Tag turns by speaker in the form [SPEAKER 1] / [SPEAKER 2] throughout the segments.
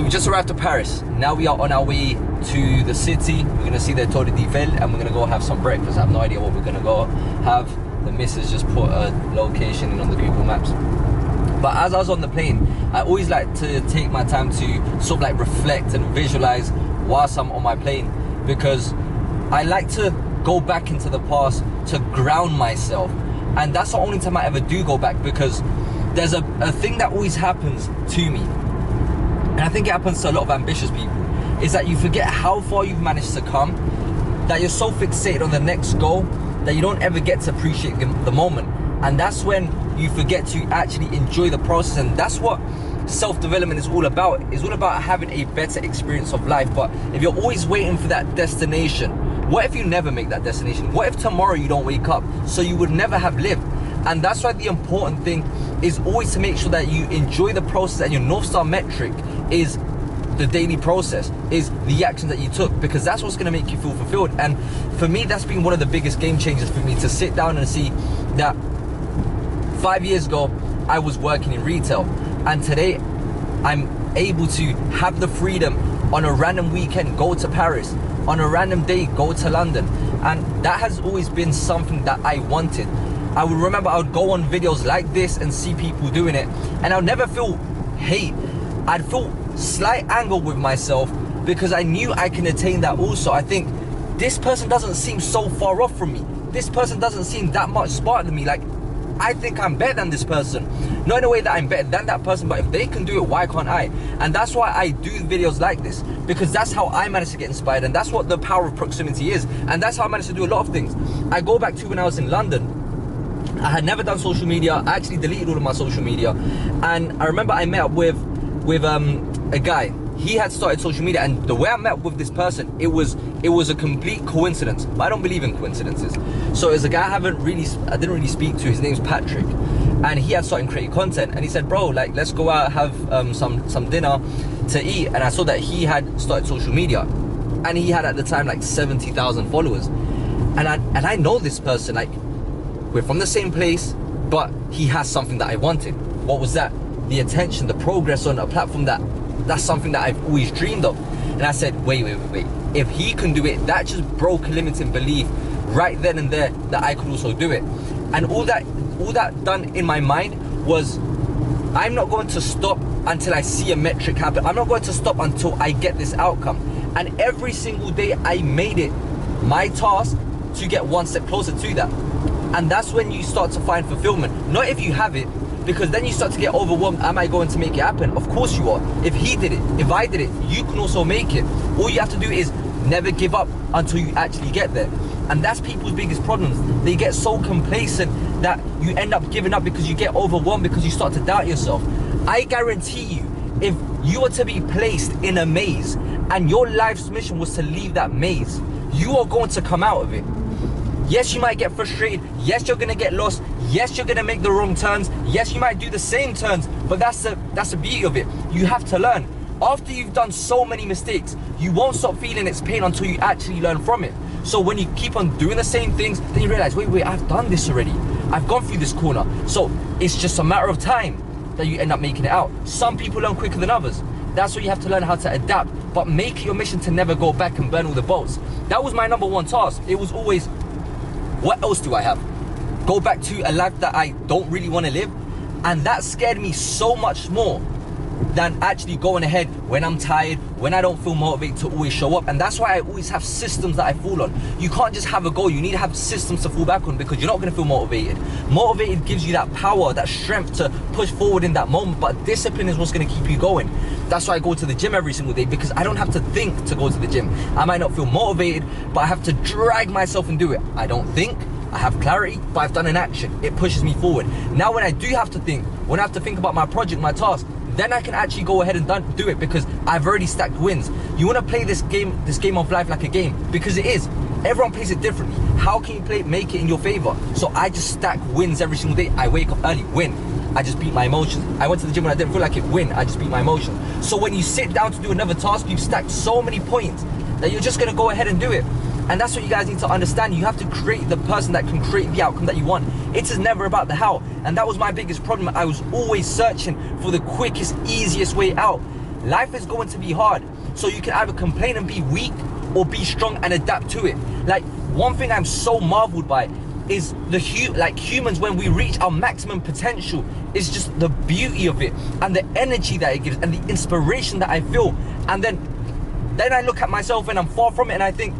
[SPEAKER 1] So we just arrived to Paris. Now we are on our way to the city. We're gonna see the Tour de Eiffel and we're gonna go have some breakfast. I have no idea what we're gonna go have. The missus just put a location in on the Google Maps. But as I was on the plane, I always like to take my time to sort of like reflect and visualize whilst I'm on my plane, because I like to go back into the past to ground myself. And that's the only time I ever do go back, because there's a thing that always happens to me, and I think it happens to a lot of ambitious people, is that you forget how far you've managed to come, that you're so fixated on the next goal that you don't ever get to appreciate the moment. And that's when you forget to actually enjoy the process. And that's what self-development is all about. It's all about having a better experience of life. But if you're always waiting for that destination, what if you never make that destination? What if tomorrow you don't wake up? So you would never have lived. And that's why the important thing is always to make sure that you enjoy the process, and your North Star metric is the daily process, is the actions that you took, because that's what's going to make you feel fulfilled. And for me, that's been one of the biggest game changers for me, to sit down and see that 5 years ago I was working in retail, and today I'm able to have the freedom on a random weekend go to Paris, on a random day go to London. And that has always been something that I wanted. I would remember I would go on videos like this and see people doing it, and I'd never feel hate. I'd feel slight anger with myself, because I knew I can attain that also. I think this person doesn't seem so far off from me. This person doesn't seem that much smarter than me. Like, I think I'm better than this person. Not in a way that I'm better than that person, but if they can do it, why can't I? And that's why I do videos like this, because that's how I managed to get inspired, and that's what the power of proximity is. And that's how I managed to do a lot of things. I go back to when I was in London. I had never done social media. I actually deleted all of my social media. And I remember I met up with a guy. He had started social media, and the way I met with this person, it was a complete coincidence. But I don't believe in coincidences. So it was a guy I didn't really speak to. His name's Patrick, and he had started creating content. And he said, "Bro, like, let's go out, have some dinner to eat." And I saw that he had started social media, and he had at the time like 70,000 followers. And I know this person. Like, we're from the same place, but he has something that I wanted. What was that? The attention, the progress on a platform that's something that I've always dreamed of. And I said, wait. If he can do it, that just broke a limiting belief right then and there that I could also do it. And all that done in my mind was, I'm not going to stop until I see a metric happen. I'm not going to stop until I get this outcome. And every single day I made it my task to get one step closer to that. And that's when you start to find fulfillment. Not if you have it, because then you start to get overwhelmed. Am I going to make it happen? Of course you are. If he did it, if I did it, you can also make it. All you have to do is never give up until you actually get there. And that's people's biggest problems. They get so complacent that you end up giving up, because you get overwhelmed, because you start to doubt yourself. I guarantee you, if you were to be placed in a maze and your life's mission was to leave that maze, you are going to come out of it. Yes, you might get frustrated. Yes, you're gonna get lost. Yes, you're gonna make the wrong turns. Yes, you might do the same turns, but that's the beauty of it. You have to learn. After you've done so many mistakes, you won't stop feeling its pain until you actually learn from it. So when you keep on doing the same things, then you realize, wait, I've done this already. I've gone through this corner. So it's just a matter of time that you end up making it out. Some people learn quicker than others. That's why you have to learn how to adapt, but make it your mission to never go back and burn all the boats. That was my number one task. It was always, what else do I have? Go back to a life that I don't really want to live. And that scared me so much more than actually going ahead when I'm tired, when I don't feel motivated to always show up. And that's why I always have systems that I fall on. You can't just have a goal. You need to have systems to fall back on, because you're not going to feel motivated. Motivated gives you that power, that strength to push forward in that moment, but discipline is what's going to keep you going. That's why I go to the gym every single day, because I don't have to think to go to the gym. I might not feel motivated, but I have to drag myself and do it. I don't think, I have clarity, but I've done an action. It pushes me forward. Now when I do have to think, when I have to think about my project, my task, then I can actually go ahead and do it, because I've already stacked wins. You want to play this game of life like a game, because it is. Everyone plays it differently. How can you make it in your favor? So I just stack wins every single day. I wake up early, win. I just beat my emotions. I went to the gym when I didn't feel like it, win. I just beat my emotions. So when you sit down to do another task, you've stacked so many points that you're just going to go ahead and do it. And that's what you guys need to understand. You have to create the person that can create the outcome that you want. It is never about the how. And that was my biggest problem. I was always searching for the quickest, easiest way out. life is going to be hard. So you can either complain and be weak or be strong and adapt to it. Like, one thing I'm so marveled by is humans, when we reach our maximum potential, is just the beauty of it and the energy that it gives and the inspiration that I feel. And then I look at myself and I'm far from it, and I think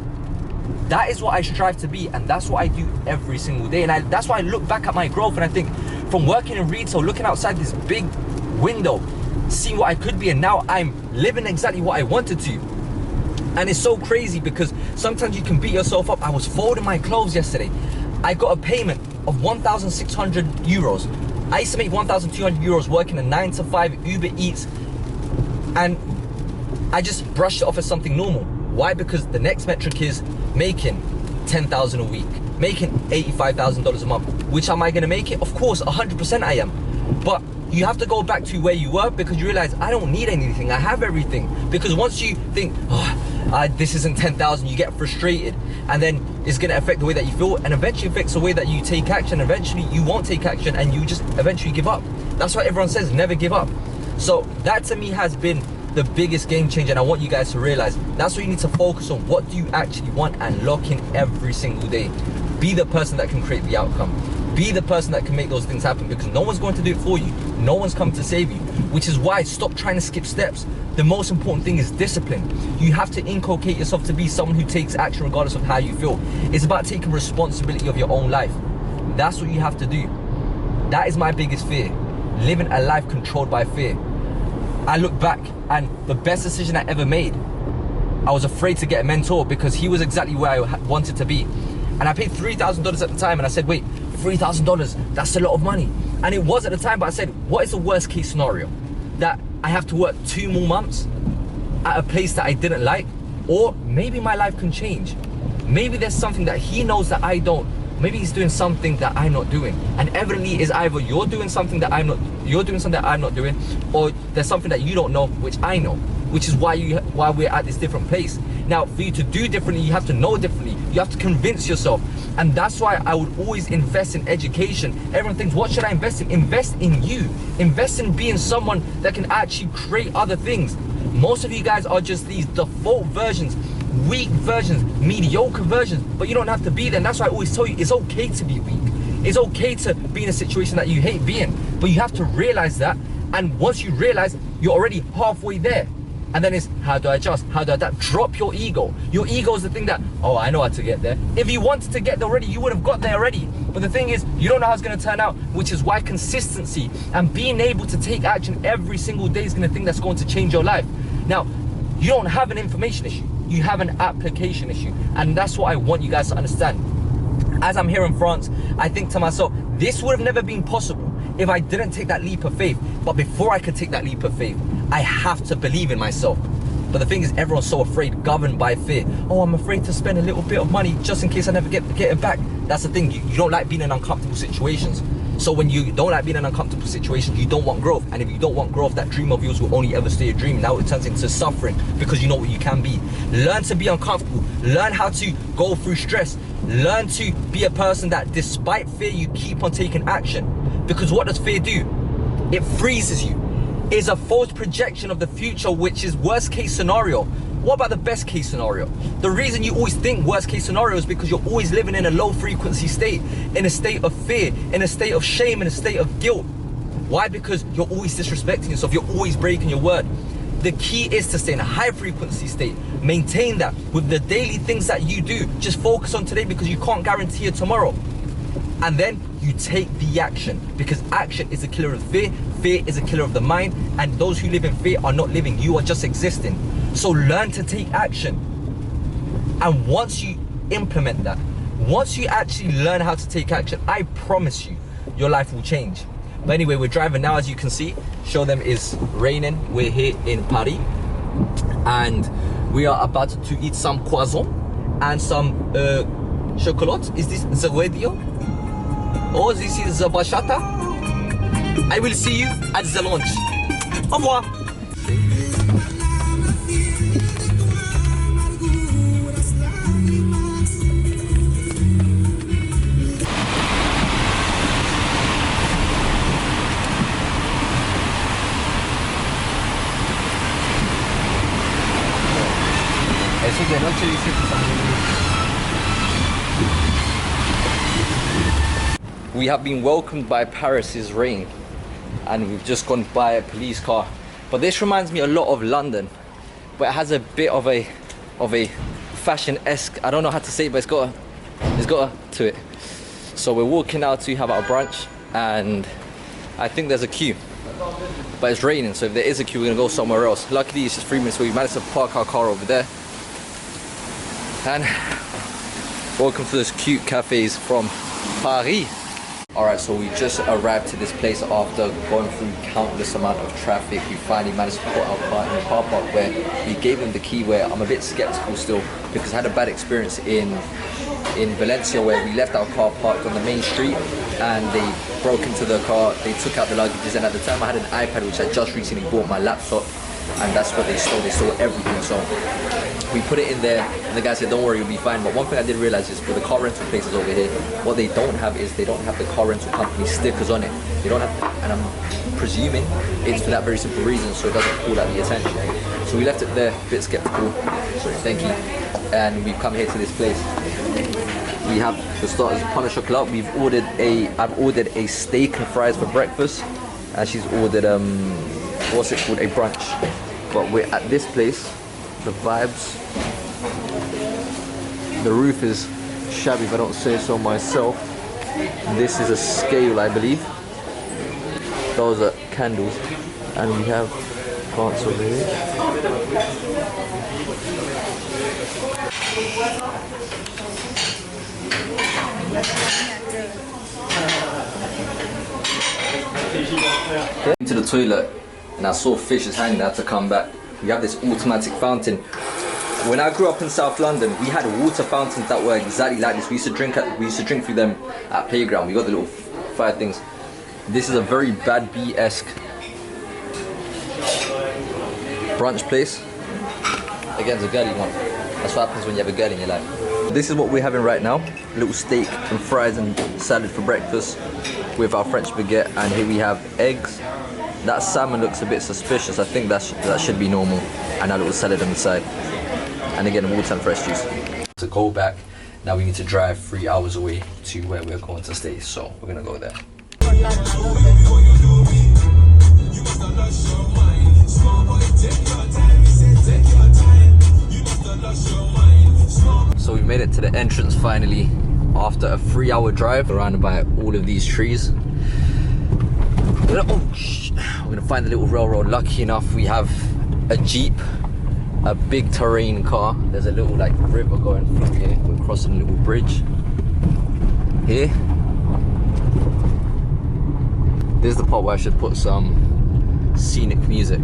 [SPEAKER 1] that is what I strive to be, and that's what I do every single day. And that's why I look back at my growth and I think, from working in retail, looking outside this big window, seeing what I could be, and now I'm living exactly what I wanted to. And it's so crazy because sometimes you can beat yourself up. I was folding my clothes yesterday. I got a payment of 1,600 euros. I used to make 1,200 euros working a 9 to 5 Uber Eats, and I just brushed it off as something normal. Why? Because the next metric is making 10,000 a week, making $85,000 a month. Which am I gonna make it? Of course, 100% I am. But you have to go back to where you were, because you realize, I don't need anything, I have everything. Because once you think, this isn't 10,000, you get frustrated, and then it's gonna affect the way that you feel, and eventually affects the way that you take action. Eventually you won't take action, and you just eventually give up. That's why everyone says never give up. So that to me has been the biggest game changer, and I want you guys to realize that's what you need to focus on. What do you actually want, and lock in every single day. Be the person that can create the outcome. Be the person that can make those things happen, because no one's going to do it for you. No one's come to save you, which is why stop trying to skip steps. The most important thing is discipline. You have to inculcate yourself to be someone who takes action regardless of how you feel. It's about taking responsibility of your own life. That's what you have to do. That is my biggest fear, living a life controlled by fear. I look back, and the best decision I ever made, I was afraid to get a mentor because he was exactly where I wanted to be. And I paid $3,000 at the time, and I said, wait, $3,000, that's a lot of money. And it was at the time, but I said, what is the worst case scenario? That I have to work 2 more months at a place that I didn't like? Or maybe my life can change. Maybe there's something that he knows that I don't. Maybe he's doing something that I'm not doing. And evidently is either you're doing something that I'm not doing, or there's something that you don't know, which I know, which is why we're at this different place. Now, for you to do differently, you have to know differently. You have to convince yourself. And that's why I would always invest in education. Everyone thinks, what should I invest in? Invest in you. Invest in being someone that can actually create other things. Most of you guys are just these default versions, weak versions, mediocre versions, but you don't have to be there. And that's why I always tell you, it's okay to be weak. It's okay to be in a situation that you hate being, but you have to realize that. And once you realize, you're already halfway there. And then it's, how do I adjust? How do I adapt? Drop your ego. Your ego is the thing that, oh, I know how to get there. If you wanted to get there already, you would have got there already. But the thing is, you don't know how it's going to turn out, which is why consistency and being able to take action every single day is going to think that's going to change your life. Now, you don't have an information issue. You have an application issue. And that's what I want you guys to understand. As I'm here in France, I think to myself, this would have never been possible if I didn't take that leap of faith. But before I could take that leap of faith, I have to believe in myself. But the thing is, everyone's so afraid, governed by fear. Oh, I'm afraid to spend a little bit of money just in case I never get it back. That's the thing, you don't like being in uncomfortable situations. So when you don't like being in uncomfortable situations, you don't want growth. And if you don't want growth, that dream of yours will only ever stay a dream. Now it turns into suffering because you know what you can be. Learn to be uncomfortable. Learn how to go through stress. Learn to be a person that despite fear, you keep on taking action. Because what does fear do? It freezes you. It's a false projection of the future, which is worst case scenario. What about the best case scenario? The reason you always think worst case scenario is because you're always living in a low frequency state, in a state of fear, in a state of shame, in a state of guilt. Why? Because you're always disrespecting yourself. You're always breaking your word. The key is to stay in a high frequency state. Maintain that with the daily things that you do. Just focus on today because you can't guarantee it tomorrow. And then you take the action, because action is a killer of fear. Fear is a killer of the mind, and those who live in fear are not living. You are just existing. So learn to take action. And once you implement that, once you actually learn how to take action, I promise you, your life will change. But anyway, we're driving now, as you can see. Show them it's raining. We're here in Paris, and we are about to eat some croissant and some chocolate. Is this the radio? Oh, this is the bachata. I will see you at the launch. Au revoir. Eso de noche dice que está muy bonito. We have been welcomed by Paris's rain, and we've just gone by a police car. But this reminds me a lot of London, but it has a bit of a fashion-esque, I don't know how to say it, but it's got a to it. So we're walking out to have our brunch, and I think there's a queue, but it's raining, so if there is a queue we're gonna go somewhere else. Luckily it's just 3 minutes, so we managed to park our car over there. And welcome to this cute cafes from Paris. Alright, so we just arrived to this place after going through countless amount of traffic. We finally managed to put our car in the car park where we gave them the key, where I'm a bit skeptical still because I had a bad experience in Valencia where we left our car parked on the main street and they broke into the car, they took out the luggages, and at the time I had an iPad which I just recently bought, my laptop, and that's what they stole everything. So we put it in there and the guy said don't worry, you'll be fine. But one thing I did realize is for the car rental places over here, what they don't have is they don't have the car rental company stickers on it. They don't have, and I'm presuming it's for that very simple reason, so it doesn't call out the attention. So we left it there, a bit skeptical, thank you, and we've come here to this place. We have, for starters, pain au chocolat. I've ordered a steak and fries for breakfast, and she's ordered what's it called, a brunch. But we're at this place, the vibes, the roof is shabby if I don't say so myself. This is a scale, I believe. Those are candles, and we have plants over here. Into the toilet and I saw fishes hanging. I had to come back. We have this automatic fountain. When I grew up in South London, we had water fountains that were exactly like this. We used to drink through them at playground. We got the little fire things. This is a very bad B-esque brunch place. Again, it's a girly one. That's what happens when you have a girl in your life. This is what we're having right now. A little steak and fries and salad for breakfast with our French baguette, and here we have eggs. That salmon looks a bit suspicious. I think that should be normal. And a little salad on the side. And again, water and fresh juice. To go back, now we need to drive 3 hours away to where we're going to stay. So we're gonna go there. So we made it to the entrance finally after a 3-hour drive, surrounded by all of these trees. We're gonna find the little railroad. Lucky enough, we have a Jeep, a big terrain car. There's a little like river going through here. We're crossing a little bridge here. This is the part where I should put some scenic music,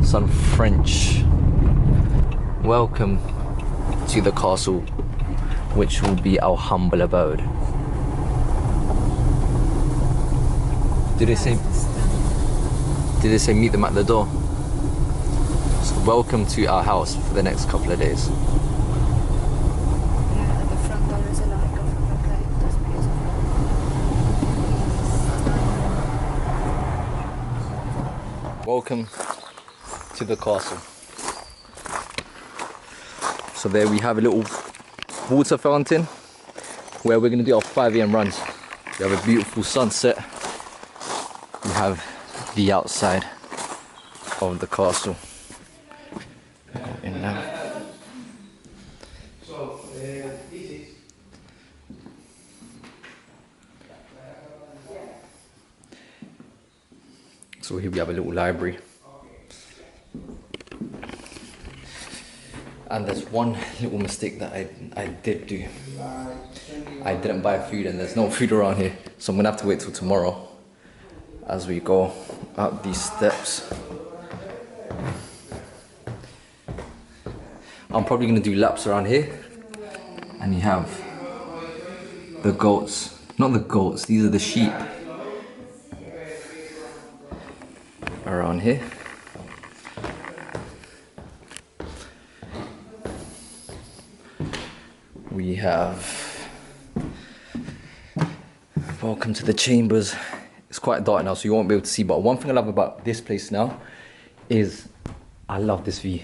[SPEAKER 1] some French. Welcome to the castle, which will be our humble abode. Did they say meet them at the door? So welcome to our house for the next couple of days.
[SPEAKER 2] Yeah, at the front door is a lot of that's beautiful.
[SPEAKER 1] Welcome to the castle. So there we have a little water fountain where we're going to do our 5 AM runs. We have a beautiful sunset. We have the outside of the castle. In now. So here we have a little library. And there's one little mistake that I did do. I didn't buy food, and there's no food around here. So I'm gonna have to wait till tomorrow as we go up these steps. I'm probably gonna do laps around here. And you have the goats. Not the goats, these are the sheep. Around here. We have welcome to the chambers. It's quite dark now, so you won't be able to see, but one thing I love about this place now is I love this view.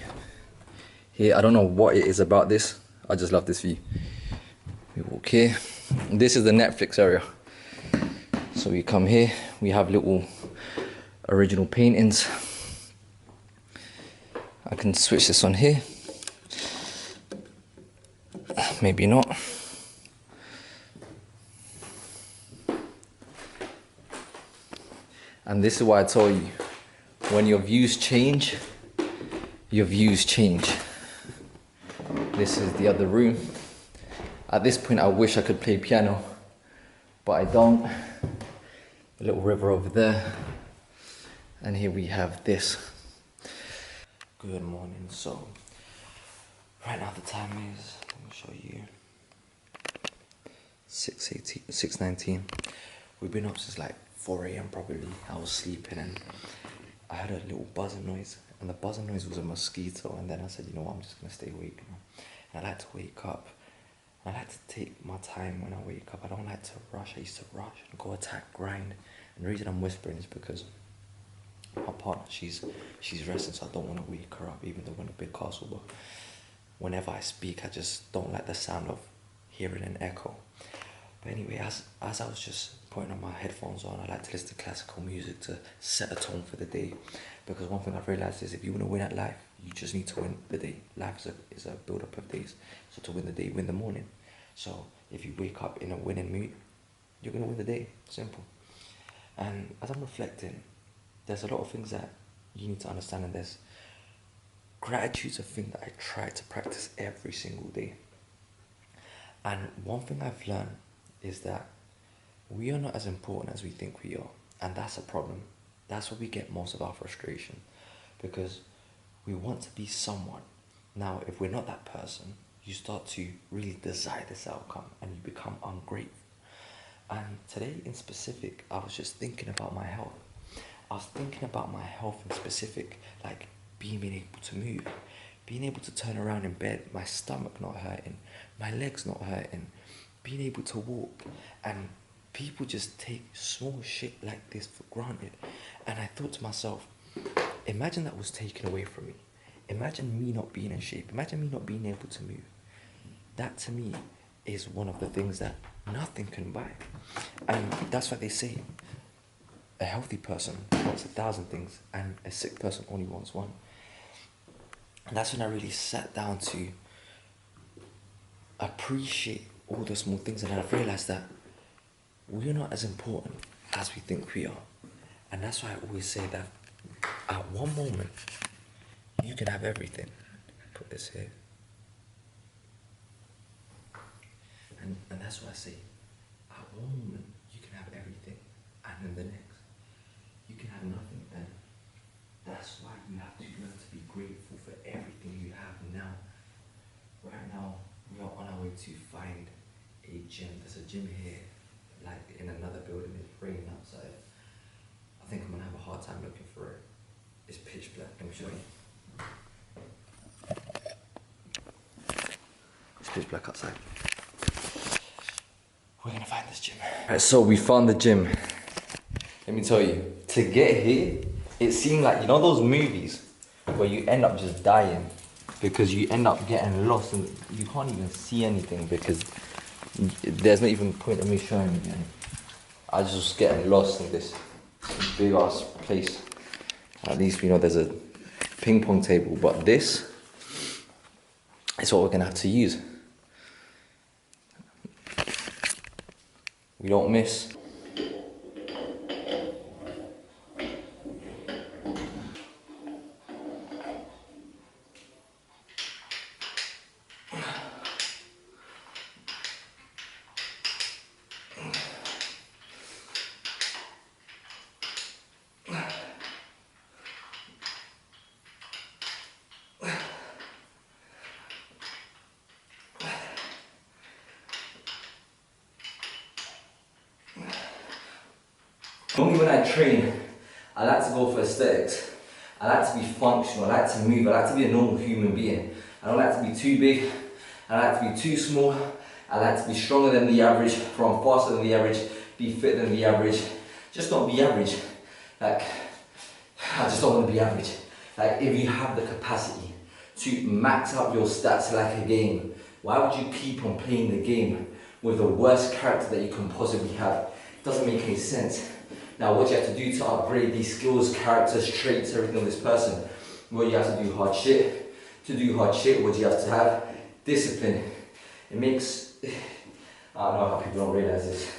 [SPEAKER 1] here. I don't know what it is about this. I just love this view. We walk here. This is the Netflix area. So we come here, we have little original paintings. I can switch this on here. Maybe not. And this is why I told you, when your views change, your views change. This is the other room. At this point, I wish I could play piano, but I don't. A little river over there. And here we have this. Good morning. So, right now the time is, let me show you, 6:19. We've been up since like 4 a.m. probably. I was sleeping and I heard a little buzzing noise, and the buzzing noise was a mosquito. And then I said, you know what, I'm just gonna stay awake. You know? And I like to wake up. I like to take my time when I wake up. I don't like to rush. I used to rush and go attack, grind. And the reason I'm whispering is because my partner, she's resting, so I don't want to wake her up, even though we're in a big castle. But whenever I speak, I just don't like the sound of hearing an echo. But anyway, as I was just putting on my headphones on, I like to listen to classical music to set a tone for the day. Because one thing I've realized is if you want to win at life, you just need to win the day. Life is a build-up of days. So to win the day, win the morning. So if you wake up in a winning mood, you're going to win the day. Simple. And as I'm reflecting, there's a lot of things that you need to understand, and there's gratitude's a thing that I try to practice every single day. And one thing I've learned is that we are not as important as we think we are, and that's a problem. That's where we get most of our frustration, because we want to be someone. Now, if we're not that person, you start to really desire this outcome and you become ungrateful. And today in specific, I was just thinking about my health. I was thinking about my health in specific, like being able to move, being able to turn around in bed, my stomach not hurting, my legs not hurting, being able to walk. And people just take small shit like this for granted. And I thought to myself, imagine that was taken away from me. Imagine me not being in shape. Imagine me not being able to move. That to me is one of the things that nothing can buy. And that's why they say a healthy person wants 1,000 things and a sick person only wants one. And that's when I really sat down to appreciate all the small things, and I've realized that we're not as important as we think we are. And that's why I always say that at one moment you can have everything. Put this here. And that's why I say, at one moment you can have everything, and in the next you can have nothing. And that's why you have to learn to be grateful for everything you have now. Right now we are on our way to find a gym. There's a gym here, like in another building. It's raining outside. I think I'm gonna have a hard time looking for it. It's pitch black. Let me show you. It's pitch black outside. We're gonna find this gym. Alright, so we found the gym. Let me tell you, to get here, it seemed like, you know those movies where you end up just dying because you end up getting lost and you can't even see anything because there's not even point of me showing you. I was just getting lost in this big ass place. At least we know there's a ping pong table, but this is what we're gonna have to use. We don't miss. Normally when I train, I like to go for aesthetics. I like to be functional, I like to move, I like to be a normal human being. I don't like to be too big, I like to be too small. I like to be stronger than the average, run faster than the average, be fitter than the average. Just don't be average. Like, I just don't want to be average. Like, if you have the capacity to max out your stats like a game. Why would you keep on playing the game with the worst character that you can possibly have? It doesn't make any sense. Now what you have to do to upgrade these skills, characters, traits, everything of this person, well, you have to do hard shit. To do hard shit, what do you have to have? Discipline. It makes, I don't know how people don't realize this.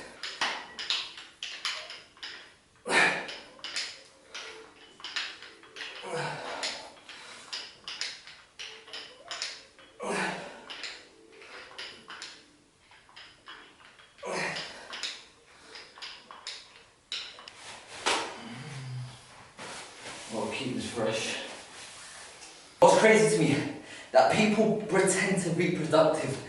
[SPEAKER 1] I'll keep this fresh. What's crazy to me, that people pretend to be productive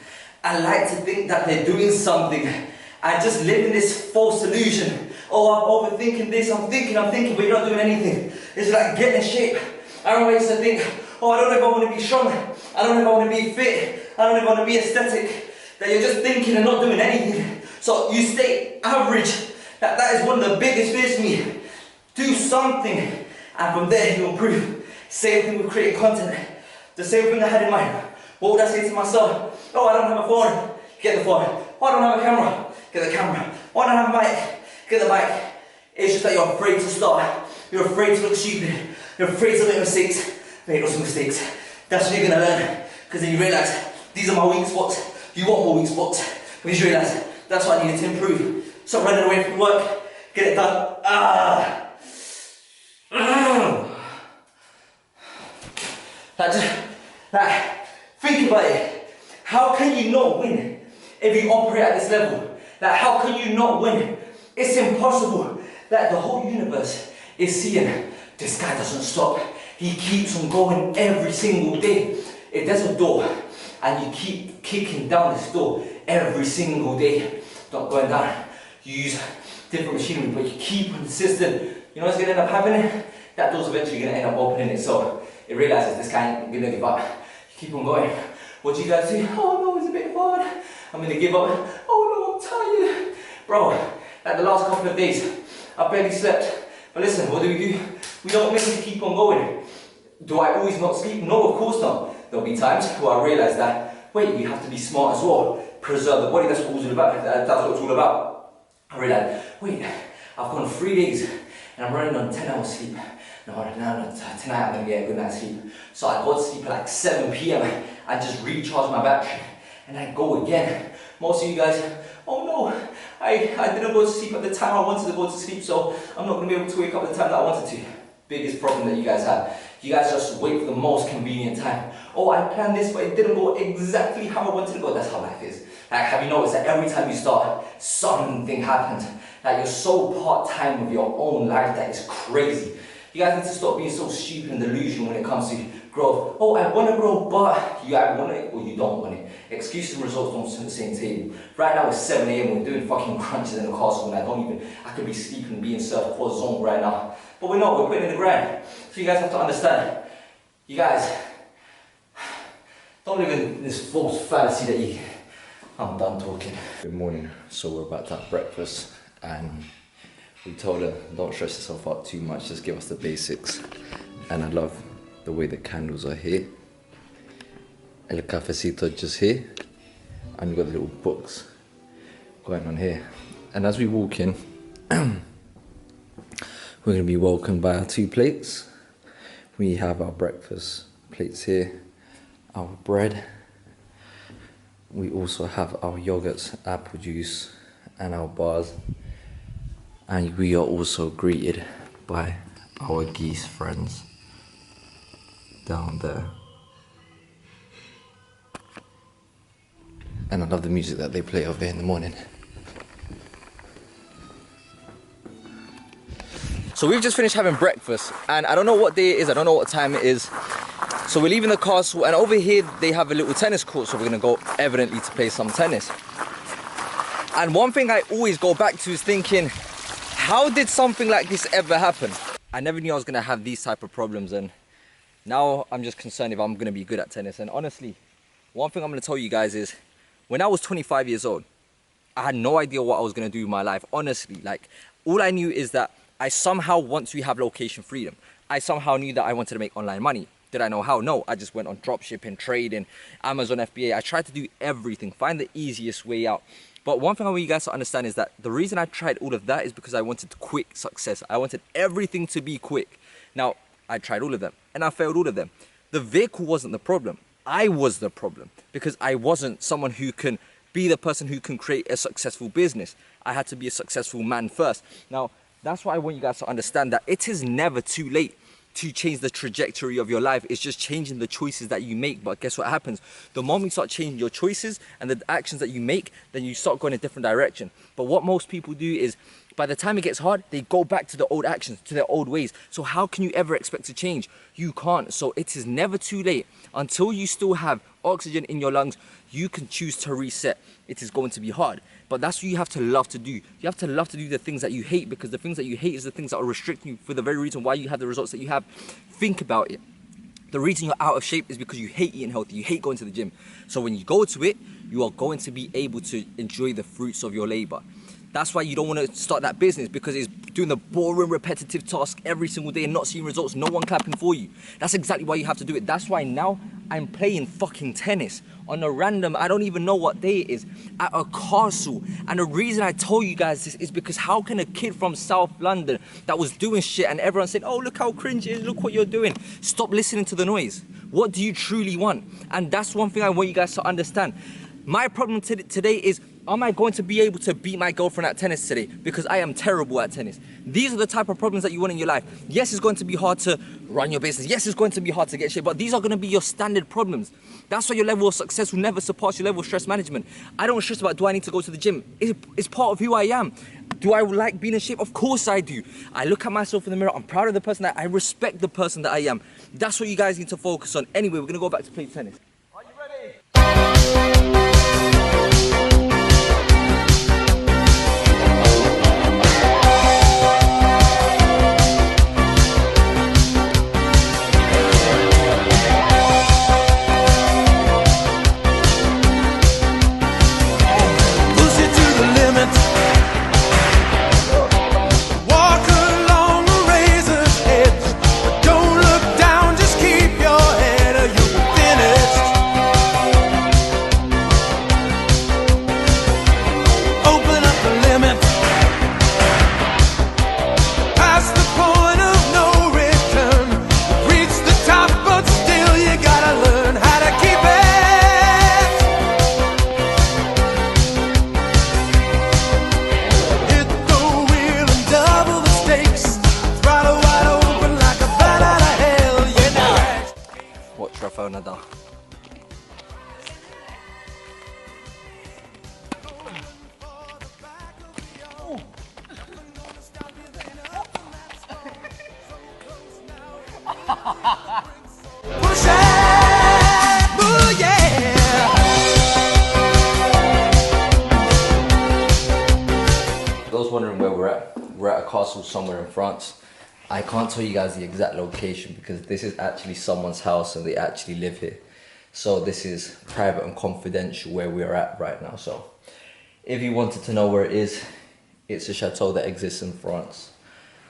[SPEAKER 1] and like to think that they're doing something and just live in this false illusion. Oh, I'm overthinking this, I'm thinking, but you're not doing anything. It's like get in shape. I remember I used to think, oh, I don't know if I want to be strong, I don't know if I want to be fit, I don't know if I want to be aesthetic. That you're just thinking and not doing anything. So you stay average. That is one of the biggest fears for me. Do something, and from there you improve. Same thing with creating content. The same thing I had in mind. What would I say to myself? Oh, I don't have a phone. Get the phone. Oh, I don't have a camera. Get the camera. Oh, I don't have a mic. Get the mic. It's just that you're afraid to start. You're afraid to look stupid. You're afraid to make mistakes. Make those mistakes. That's what you're gonna learn. Because then you realise these are my weak spots. You want more weak spots. Because you realise that's what I needed to improve. Stop running away from work. Get it done. Think about it. How can you not win if you operate at this level? Like, how can you not win? It's impossible. Like, the whole universe is seeing this guy doesn't stop. He keeps on going every single day. If there's a door and you keep kicking down this door every single day, not going down, you use different machinery, but you keep consistent, you know what's going to end up happening? That door's eventually going to end up opening itself. It realizes this guy ain't going to give up. You keep on going. What do you guys do? Oh no, it's a bit hard. I'm going to give up. Oh no, I'm tired. Bro, like the last couple of days, I barely slept. But listen, what do? We don't meant to keep on going. Do I always not sleep? No, of course not. There'll be times where I realize that, wait, you have to be smart as well. Preserve the body, that's what it's all about. That's what it's all about. I realize, wait, I've gone 3 days and I'm running on 10 hours sleep. No, tonight I'm going to get a good night's sleep. So I go to sleep at like 7 p.m. I just recharge my battery and I go again. Most of you guys, oh no, I didn't go to sleep at the time I wanted to go to sleep, so I'm not going to be able to wake up at the time that I wanted to. Biggest problem that you guys have. You guys just wait for the most convenient time. Oh, I planned this, but it didn't go exactly how I wanted to go. That's how life is. Like, have you noticed that every time you start, something happens? Like, you're so part-time with your own life that is crazy. You guys need to stop being so stupid and delusional when it comes to growth. Oh, I want to grow, but you either want it or you don't want it. Excuses and results don't sit at the same table. Right now it's 7 a.m. We're doing fucking crunches in the castle, and I could be sleeping, being served for zone right now. But we're not, we're putting in the grind. So you guys have to understand. You guys, don't live in this false fallacy that you... I'm done talking. Good morning. So we're about to have breakfast and we told her, don't stress yourself out too much, just give us the basics. And I love the way the candles are here. El cafecito just here. And we've got the little books going on here. And as we walk in, we're going to be welcomed by our 2 plates. We have our breakfast plates here, our bread. We also have our yogurts, apple juice, and our bars. And we are also greeted by our geese friends down there. And I love the music that they play over here in the morning. So we've just finished having breakfast, and I don't know what day it is, I don't know what time it is. So we're leaving the castle, and over here they have a little tennis court, so we're gonna go evidently to play some tennis. And one thing I always go back to is thinking, how did something like this ever happen? I never knew I was gonna have these type of problems, and now I'm just concerned if I'm gonna be good at tennis. And honestly, one thing I'm gonna tell you guys is, when I was 25 years old, I had no idea what I was gonna do with my life. Honestly, like, all I knew is that I somehow want to have location freedom. I somehow knew that I wanted to make online money. Did I know how? No, I just went on dropshipping, trading, Amazon FBA. I tried to do everything, find the easiest way out. But one thing I want you guys to understand is that the reason I tried all of that is because I wanted quick success. I wanted everything to be quick. Now, I tried all of them and I failed all of them. The vehicle wasn't the problem. I was the problem because I wasn't someone who can be the person who can create a successful business. I had to be a successful man first. Now, that's why I want you guys to understand that it is never too late to change the trajectory of your life. It's just changing the choices that you make. But guess what happens? The moment you start changing your choices and the actions that you make, then you start going a different direction. But what most people do is, by the time it gets hard, they go back to the old actions, to their old ways. So how can you ever expect to change? You can't. So it is never too late. Until you still have oxygen in your lungs, you can choose to reset. It is going to be hard. But that's what you have to love to do. You have to love to do the things that you hate, because the things that you hate is the things that are restricting you for the very reason why you have the results that you have. Think about it. The reason you're out of shape is because you hate eating healthy, you hate going to the gym. So when you go to it, you are going to be able to enjoy the fruits of your labor. That's why you don't want to start that business, because it's doing the boring, repetitive task every single day and not seeing results, no one clapping for you. That's exactly why you have to do it. That's why now I'm playing fucking tennis on a random, I don't even know what day it is, at a castle. And the reason I told you guys this is because how can a kid from South London that was doing shit and everyone said, oh, look how cringe it is, look what you're doing. Stop listening to the noise. What do you truly want? And that's one thing I want you guys to understand. My problem today is, am I going to be able to beat my girlfriend at tennis today? Because I am terrible at tennis. These are the type of problems that you want in your life. Yes, it's going to be hard to run your business. Yes, it's going to be hard to get shape, but these are going to be your standard problems. That's why your level of success will never surpass your level of stress management. I don't stress about, do I need to go to the gym? It's part of who I am. Do I like being in shape? Of course I do. I look at myself in the mirror. I'm proud of the person that I respect the person that I am. That's what you guys need to focus on. Anyway, we're going to go back to play tennis. Are you ready? Rafael Nadal. Those wondering where we're at a castle somewhere in France. I can't tell you guys the exact location because this is actually someone's house and they actually live here. So this is private and confidential where we're at right now. So if you wanted to know where it is, it's a chateau that exists in France.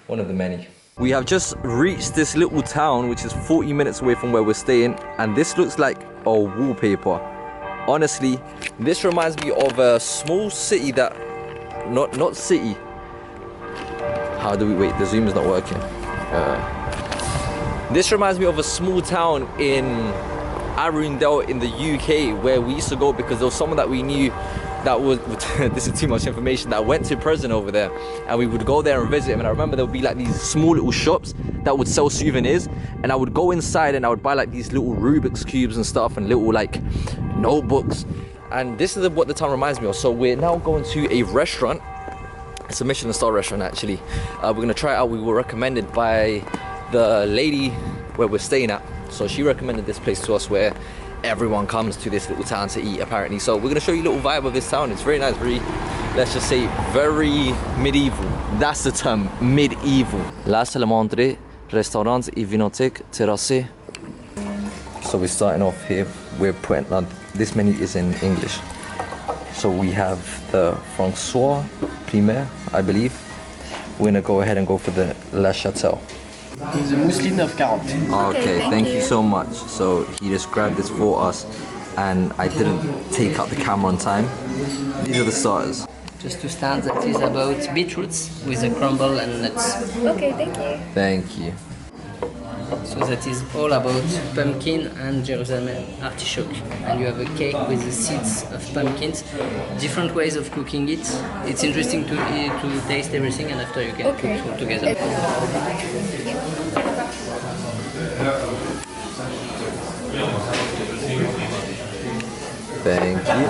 [SPEAKER 1] One of the many. We have just reached this little town which is 40 minutes away from where we're staying, and this looks like a wallpaper. Honestly, this reminds me of a small city that, not city. How do we, wait, the zoom is not working. This reminds me of a small town in Arundel in the UK where we used to go because there was someone that we knew that was, this is too much information, that went to prison over there, and we would go there and visit him. And I remember there would be like these small little shops that would sell souvenirs, and I would go inside and I would buy like these little Rubik's cubes and stuff and little like notebooks. And this is what the town reminds me of. So we're now going to a restaurant. It's a Michelin star restaurant actually. We're gonna try it out. We were recommended by the lady where we're staying at. So she recommended this place to us where everyone comes to this little town to eat apparently. So we're gonna show you a little vibe of this town. It's very nice, very, let's just say, very medieval. That's the term, medieval. La Salamandre, restaurants et vinothèque terrassée. So we're starting off here. We're putting on, this menu is in English. So we have the François Primaire, I believe. We're gonna go ahead and go for the La Châtel.
[SPEAKER 3] It's a mousseline of carotte.
[SPEAKER 1] Okay,
[SPEAKER 2] thank
[SPEAKER 1] thank you
[SPEAKER 2] you.
[SPEAKER 1] so much. So he just grabbed this for us, and I didn't take out the camera on time. These are the starters.
[SPEAKER 4] Just to start, that is about beetroots with a crumble and nuts.
[SPEAKER 2] Okay, thank you.
[SPEAKER 1] Thank you.
[SPEAKER 4] So that is all about pumpkin and Jerusalem artichoke. And you have a cake with the seeds of pumpkins. Different ways of cooking it. It's interesting to taste everything, and after you can
[SPEAKER 2] Okay.
[SPEAKER 4] cook all together.
[SPEAKER 1] Thank you.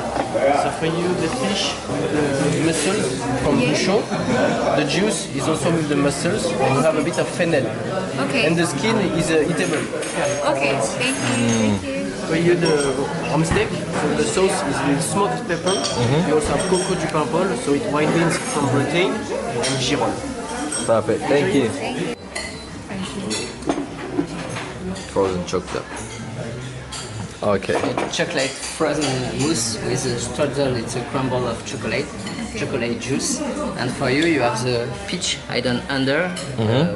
[SPEAKER 3] So for you, the fish, the mussels from bouchon, the juice is also with the mussels, and you have a bit of fennel.
[SPEAKER 2] Okay.
[SPEAKER 3] And the skin is eatable.
[SPEAKER 2] Okay, thank you. Thank you.
[SPEAKER 3] For you, the ham steak, so the sauce is with smoked pepper. You also have coco du Paimpol, so it widens from Bretagne and Gironde.
[SPEAKER 1] Perfect. Thank you.
[SPEAKER 2] Thank you.
[SPEAKER 1] Frozen chocolate. Okay.
[SPEAKER 4] Chocolate frozen mousse with a strudel. It's a crumble of chocolate juice. And for you, you have the peach hidden under,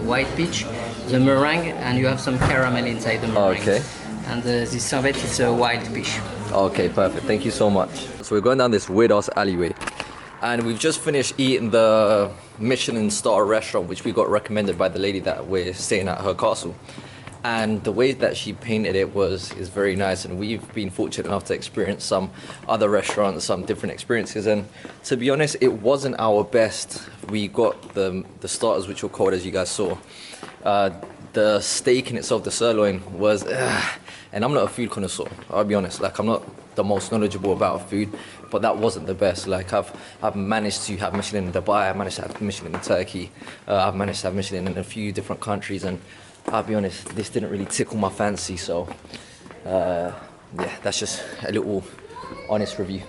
[SPEAKER 4] white peach, the meringue, and you have some caramel inside the meringue.
[SPEAKER 1] Okay.
[SPEAKER 4] And this sorbet is a wild peach.
[SPEAKER 1] Okay, perfect. Thank you so much. So we're going down this weird ass alleyway, and we've just finished eating the Michelin star restaurant, which we got recommended by the lady that we're staying at her castle. And the way that she painted it is very nice, and we've been fortunate enough to experience some other restaurants, some different experiences, and to be honest, it wasn't our best. We got the starters, which were cold, as you guys saw. The steak in itself, the sirloin, was and I'm not a food connoisseur, I'll be honest. Like, I'm not the most knowledgeable about food, but that wasn't the best. Like, I've managed to have Michelin in Dubai, I've managed to have Michelin in Turkey, I've managed to have Michelin in a few different countries, and I'll be honest, this didn't really tickle my fancy. So yeah, that's just a little honest review.